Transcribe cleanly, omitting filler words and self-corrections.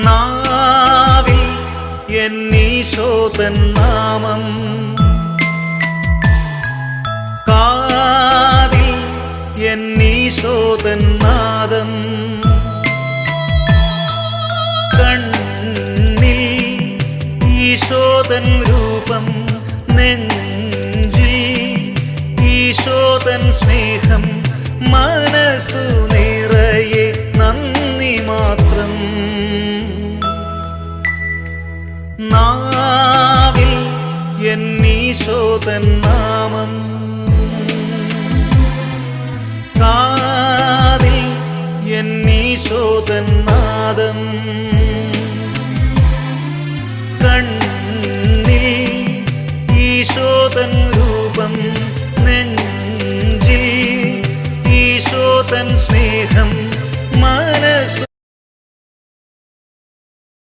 നാവിൽ എന്നീശോതൻ നാമം, കാതിൽ എന്നീശോതൻ നാദം, കണ്ണിൽ ഈശോതൻ രൂപം, നെഞ്ചിൽ ഈശോതൻ സ്നേഹം, മനസ്സു നിറയെ നന്ദി മാത്രം. നാവിൽ എന്നീശോതൻ നാമം, കാതിൽ എന്നീശോതൻ നാദം.